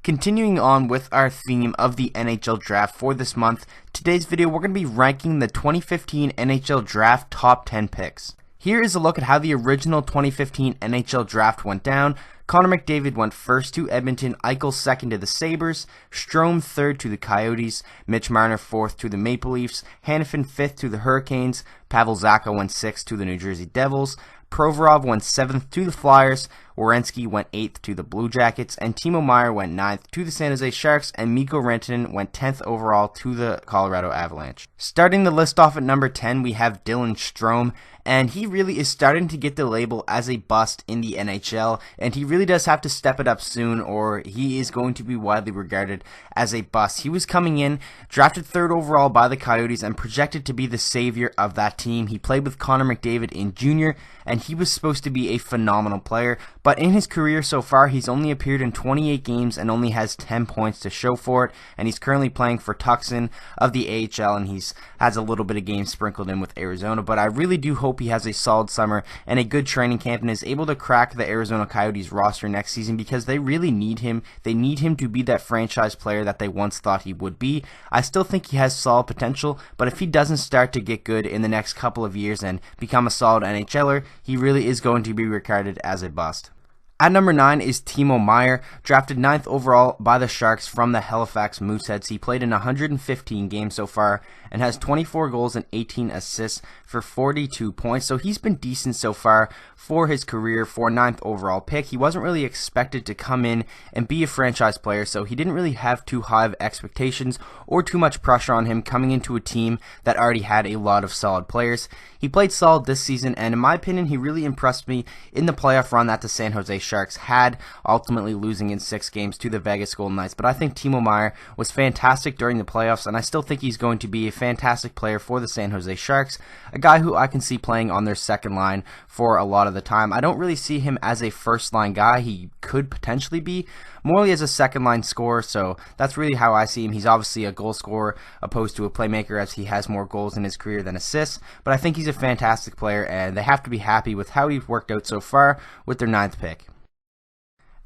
Continuing on with our theme of the NHL draft for this month, today's video we're going to be ranking the 2015 NHL draft top 10 picks. Here is a look at how the original 2015 NHL draft went down. Connor McDavid went first to Edmonton, Eichel second to the Sabres, Strome third to the Coyotes, Mitch Marner fourth to the Maple Leafs, Hanifin fifth to the Hurricanes, Pavel Zacha went sixth to the New Jersey Devils, Provorov went 7th to the Flyers, Werenski went 8th to the Blue Jackets, and Timo Meier went 9th to the San Jose Sharks, and Mikko Rantanen went 10th overall to the Colorado Avalanche. Starting the list off at number 10, we have Dylan Strome, and he really is starting to get the label as a bust in the NHL, and he really does have to step it up soon or he is going to be widely regarded as a bust. He was coming in, drafted 3rd overall by the Coyotes, and projected to be the savior of that team. He played with Connor McDavid in junior, and he was supposed to be a phenomenal player, but in his career so far, he's only appeared in 28 games and only has 10 points to show for it, and he's currently playing for Tucson of the AHL, and he's has a little bit of games sprinkled in with Arizona, but I really do hope he has a solid summer and a good training camp and is able to crack the Arizona Coyotes roster next season because they really need him. They need him to be that franchise player that they once thought he would be. I still think he has solid potential, but if he doesn't start to get good in the next couple of years and become a solid NHLer, he really is going to be regarded as a bust. At number 9 is Timo Meier, drafted 9th overall by the Sharks from the Halifax Mooseheads. He played in 115 games so far and has 24 goals and 18 assists for 42 points. So he's been decent so far for his career for 9th overall pick. He wasn't really expected to come in and be a franchise player, so he didn't really have too high of expectations or too much pressure on him coming into a team that already had a lot of solid players. He played solid this season, and in my opinion, he really impressed me in the playoff run that the San Jose Sharks had, ultimately losing in 6 games to the Vegas Golden Knights. But I think Timo Meier was fantastic during the playoffs, and I still think he's going to be a fantastic player for the San Jose Sharks, a guy who I can see playing on their second line for a lot of the time. I don't really see him as a first line guy. He could potentially be more as a second line scorer, so that's really how I see him. He's obviously a goal scorer opposed to a playmaker as he has more goals in his career than assists, but I think he's a fantastic player and they have to be happy with how he's worked out so far with their 9th pick.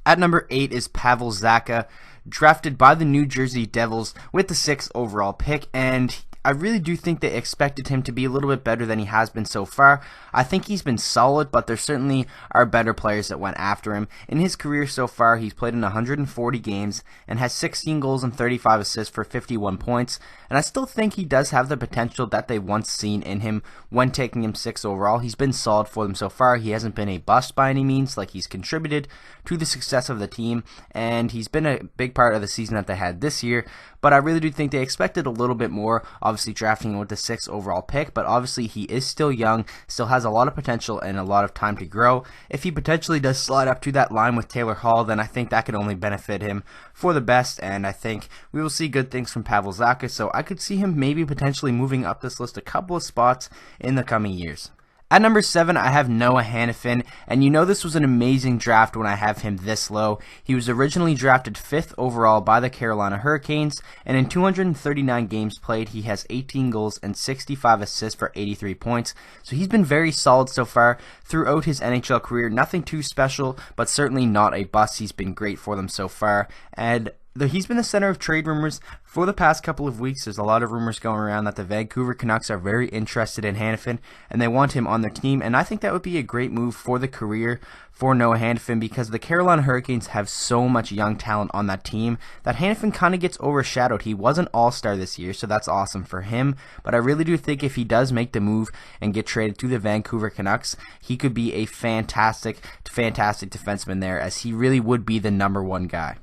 At number 8 is Pavel Zacha, drafted by the New Jersey Devils with the 6th overall pick, and I really do think they expected him to be a little bit better than he has been so far. I think he's been solid, but there certainly are better players that went after him. In his career so far, he's played in 140 games and has 16 goals and 35 assists for 51 points, and I still think he does have the potential that they once seen in him when taking him 6th overall. He's been solid for them so far. He hasn't been a bust by any means. Like, he's contributed to the success of the team, and he's been a big part of the season that they had this year, but I really do think they expected a little bit more, obviously drafting him with the 6th overall pick, but obviously he is still young, still has a lot of potential and a lot of time to grow. If he potentially does slide up to that line with Taylor Hall, then I think that could only benefit him for the best, and I think we will see good things from Pavel Zacha, so I could see him maybe potentially moving up this list a couple of spots in the coming years. At number 7, I have Noah Hanifin, and you know this was an amazing draft when I have him this low. He was originally drafted 5th overall by the Carolina Hurricanes, and in 239 games played, he has 18 goals and 65 assists for 83 points. So he's been very solid so far throughout his NHL career. Nothing too special, but certainly not a bust. He's been great for them so far, and he's been the center of trade rumors for the past couple of weeks. There's a lot of rumors going around that the Vancouver Canucks are very interested in Hanifin and they want him on their team, and I think that would be a great move for the career for Noah Hanifin because the Carolina Hurricanes have so much young talent on that team that Hanifin kind of gets overshadowed. He was an all-star this year, so that's awesome for him, but I really do think if he does make the move and get traded to the Vancouver Canucks, he could be a fantastic defenseman there, as he really would be the number 1 guy.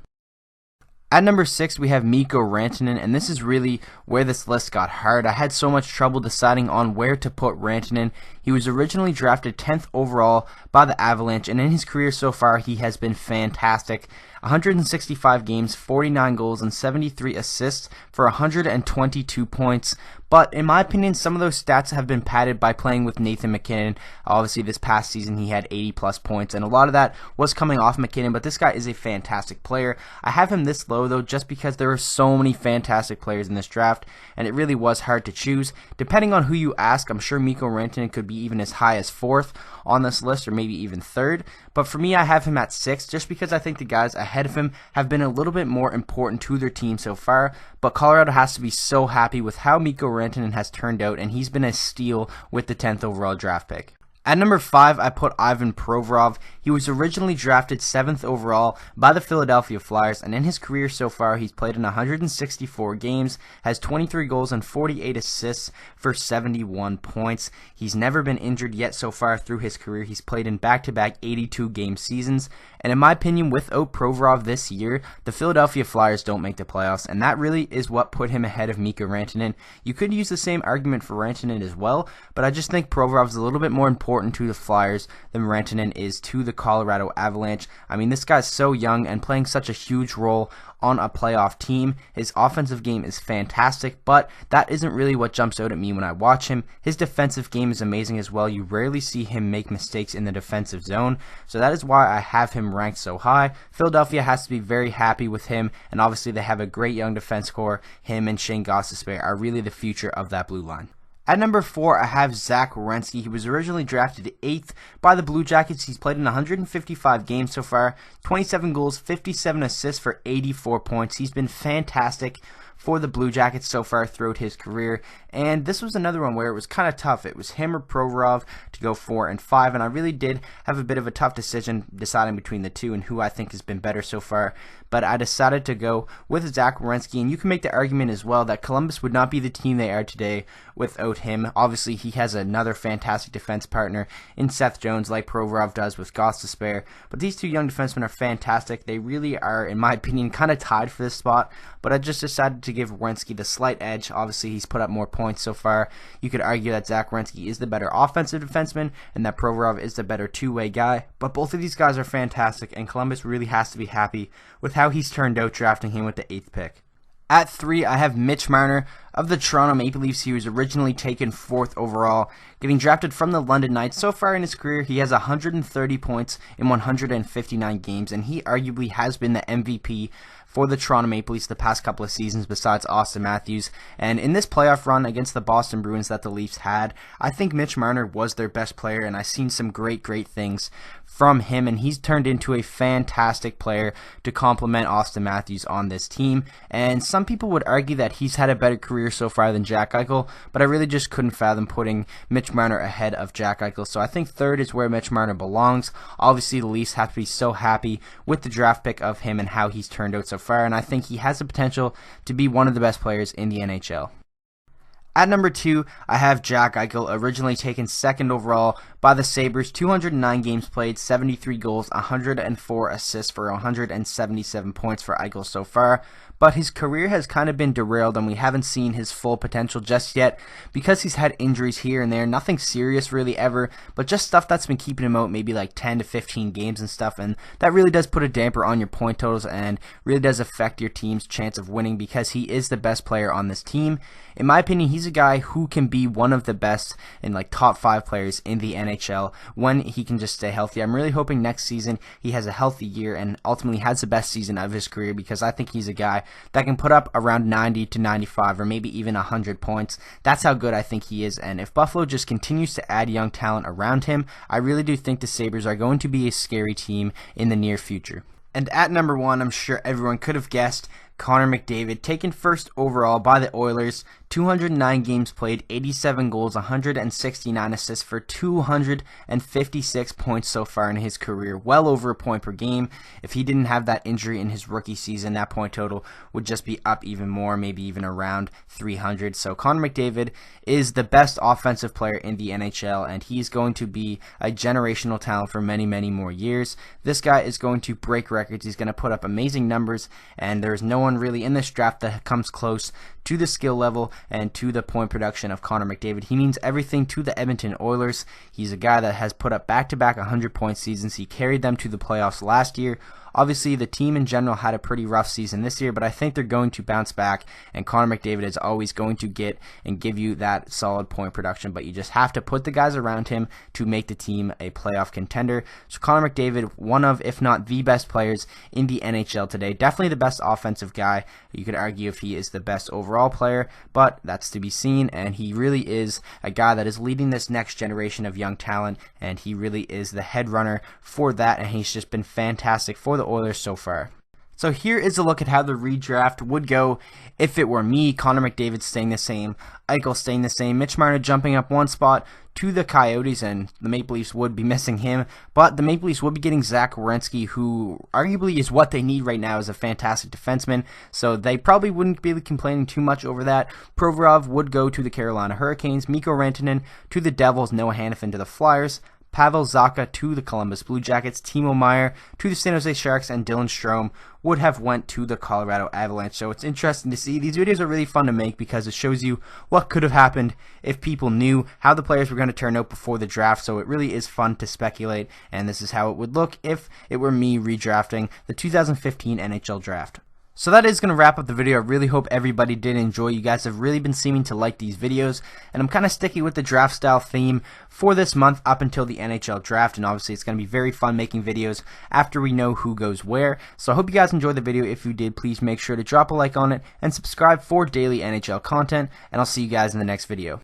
At number 6, we have Mikko Rantanen, and this is really where this list got hard. I had so much trouble deciding on where to put Rantanen. He was originally drafted 10th overall by the Avalanche, and in his career so far, he has been fantastic. 165 games, 49 goals, and 73 assists for 122 points. But in my opinion, some of those stats have been padded by playing with Nathan MacKinnon. Obviously, this past season, he had 80-plus points, and a lot of that was coming off MacKinnon, but this guy is a fantastic player. I have him this low, though, just because there are so many fantastic players in this draft, and it really was hard to choose. Depending on who you ask, I'm sure Mikko Rantanen could be even as high as 4th on this list, or maybe even 3rd. But for me, I have him at 6th, just because I think the guys ahead of him have been a little bit more important to their team so far. But Colorado has to be so happy with how Mikko Rantanen has turned out, and he's been a steal with the 10th overall draft pick. At number 5, I put Ivan Provorov. He was originally drafted 7th overall by the Philadelphia Flyers, and in his career so far, he's played in 164 games, has 23 goals and 48 assists for 71 points. He's never been injured yet so far through his career. He's played in back-to-back 82-game seasons, and in my opinion, without Provorov this year, the Philadelphia Flyers don't make the playoffs, and that really is what put him ahead of Mikko Rantanen. You could use the same argument for Rantanen as well, but I just think Provorov's a little bit more important to the Flyers than Rantanen is to the Colorado Avalanche. I mean, this guy's so young and playing such a huge role on a playoff team. His offensive game is fantastic, but that isn't really what jumps out at me when I watch him. His defensive game is amazing as well. You rarely see him make mistakes in the defensive zone, so that is why I have him ranked so high. Philadelphia has to be very happy with him, and obviously they have a great young defense core. Him and Shane Gostisbehere are really the future of that blue line. At number 4, I have Zach Werenski. He was originally drafted 8th by the Blue Jackets. He's played in 155 games so far, 27 goals, 57 assists for 84 points. He's been fantastic for the Blue Jackets so far throughout his career, and this was another one where it was kind of tough. It was him or Provorov to go 4 and 5, and I really did have a bit of a tough decision deciding between the two and who I think has been better so far, but I decided to go with Zach Werenski, and you can make the argument as well that Columbus would not be the team they are today without him. Obviously, he has another fantastic defense partner in Seth Jones, like Provorov does with Gostisbehere, but these two young defensemen are fantastic. They really are, in my opinion, kind of tied for this spot, but I just decided to give Werenski the slight edge. Obviously, he's put up more points so far. You could argue that Zach Werenski is the better offensive defenseman and that Provorov is the better two-way guy, but both of these guys are fantastic, and Columbus really has to be happy with how he's turned out drafting him with the 8th pick. At 3, I have Mitch Marner of the Toronto Maple Leafs. He was originally taken 4th overall, getting drafted from the London Knights. So far in his career, he has 130 points in 159 games, and he arguably has been the MVP for the Toronto Maple Leafs the past couple of seasons besides Austin Matthews. And in this playoff run against the Boston Bruins that the Leafs had, I think Mitch Marner was their best player, and I've seen some great things from him, and he's turned into a fantastic player to complement Austin Matthews on this team. And some people would argue that he's had a better career so far than Jack Eichel, but I really just couldn't fathom putting Mitch Marner ahead of Jack Eichel. So I think 3rd is where Mitch Marner belongs. Obviously, the Leafs have to be so happy with the draft pick of him and how he's turned out so far, and I think he has the potential to be one of the best players in the NHL. At number 2, I have Jack Eichel, originally taken 2nd overall by the Sabres. 209 games played, 73 goals, 104 assists for 177 points for Eichel so far. But his career has kind of been derailed, and we haven't seen his full potential just yet because he's had injuries here and there. Nothing serious really ever, but just stuff that's been keeping him out maybe like 10 to 15 games and stuff, and that really does put a damper on your point totals and really does affect your team's chance of winning because he is the best player on this team. In my opinion, he's a guy who can be one of the best and like top 5 players in the NHL when he can just stay healthy. I'm really hoping next season he has a healthy year and ultimately has the best season of his career, because I think he's a guy that can put up around 90 to 95 or maybe even 100 points. That's how good I think he is, and if Buffalo just continues to add young talent around him, I really do think the Sabres are going to be a scary team in the near future. And at number 1, I'm sure everyone could have guessed, Connor McDavid, taken 1st overall by the Oilers. 209 games played, 87 goals, 169 assists for 256 points so far in his career, well over a point per game. If he didn't have that injury in his rookie season, that point total would just be up even more, maybe even around 300. So Connor McDavid is the best offensive player in the NHL, and he's going to be a generational talent for many more years. This guy is going to break records. He's going to put up amazing numbers, and there's no one really in this draft that comes close to the skill level and to the point production of Connor McDavid. He means everything to the Edmonton Oilers. He's a guy that has put up back-to-back 100-point seasons. He carried them to the playoffs last year. Obviously, the team in general had a pretty rough season this year, but I think they're going to bounce back, and Connor McDavid is always going to get and give you that solid point production, but you just have to put the guys around him to make the team a playoff contender. So Connor McDavid, one of, if not the best players in the NHL today, definitely the best offensive guy. You could argue if he is the best overall player, but that's to be seen, and he really is a guy that is leading this next generation of young talent, and he really is the head runner for that, and he's just been fantastic for the Oilers so far. So here is a look at how the redraft would go if it were me. Connor McDavid staying the same, Eichel staying the same, Mitch Marner jumping up one spot to the Coyotes, and the Maple Leafs would be missing him, but the Maple Leafs would be getting Zach Werenski, who arguably is what they need right now as a fantastic defenseman, so they probably wouldn't be complaining too much over that. Provorov would go to the Carolina Hurricanes, Mikko Rantanen to the Devils, Noah Hanifin to the Flyers, Pavel Zacha to the Columbus Blue Jackets, Timo Meier to the San Jose Sharks, and Dylan Strome would have went to the Colorado Avalanche. So it's interesting to see. These videos are really fun to make because it shows you what could have happened if people knew how the players were going to turn out before the draft. So it really is fun to speculate, and this is how it would look if it were me redrafting the 2015 NHL Draft. So that is going to wrap up the video. I really hope everybody did enjoy. You guys have really been seeming to like these videos, and I'm kind of sticking with the draft style theme for this month up until the NHL draft, and obviously it's going to be very fun making videos after we know who goes where. So I hope you guys enjoyed the video. If you did, please make sure to drop a like on it and subscribe for daily NHL content, and I'll see you guys in the next video.